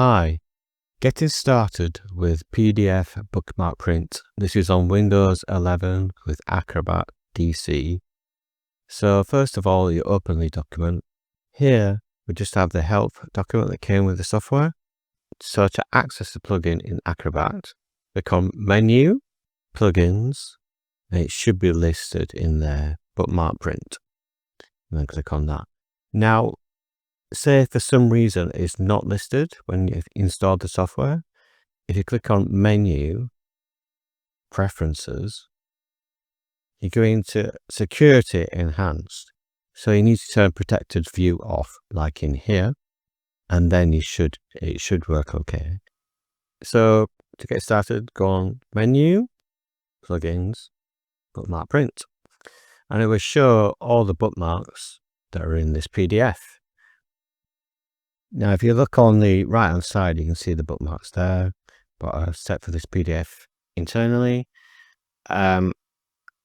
Hi, getting started with PDF Bookmark Print. This is on Windows 11 with Acrobat DC. So first of all, you open the document. Here, we just have the help document that came with the software. So to access the plugin in Acrobat, click on Menu, Plugins, and it should be listed in there, Bookmark Print. And then click on that. Now, say for some reason it's not listed when you've installed the software. If you click on Menu, Preferences, you go into Security Enhanced. So you need to turn Protected View off, like in here, and then it should work okay. So to get started, go on Menu, Plugins, Bookmark Print, and it will show all the bookmarks that are in this PDF. Now, if you look on the right-hand side, you can see the bookmarks there, but I've set for this PDF internally. It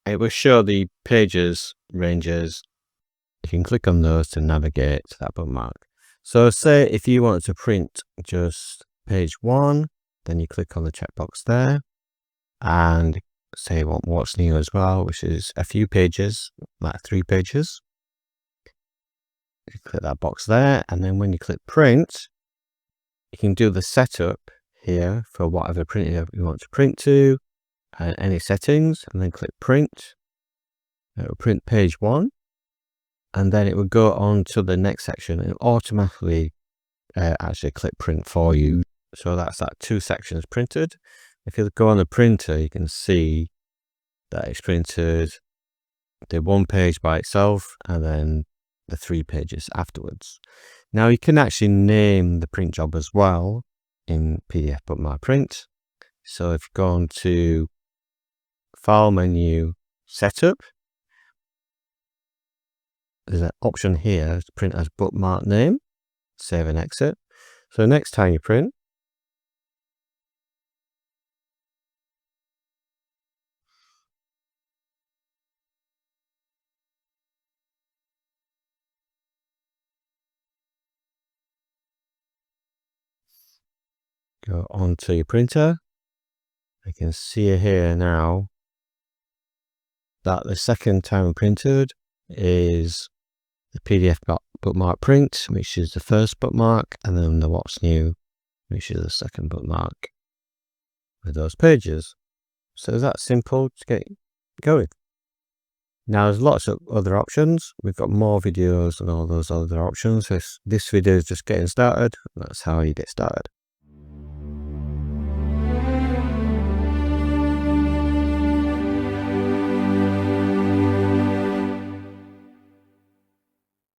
will show the pages, ranges. You can click on those to navigate to that bookmark. So say if you want to print just page 1, then you click on the checkbox there, and say you want what's new as well, which is a few pages, like 3 pages. You click that box there, and then when you click print, you can do the setup here for whatever printer you want to print to, and any settings, and then click print. It will print page 1, and then it will go on to the next section and automatically actually click print for you. So that's that 2 sections printed. If you go on the printer, you can see that it's printed the 1 page by itself and then the 3 pages afterwards. Now you can actually name the print job as well in PDF Bookmark Print. So if you go on to File menu, Setup, there's an option here to print as bookmark name, save and exit. So next time you print, go onto your printer. I can see here now that the second time printed is the PDF Bookmark Print, which is the first bookmark, and then the What's New, which is the second bookmark with those pages. So that's simple to get going. Now there's lots of other options. We've got more videos and all those other options. So this video is just getting started. That's how you get started.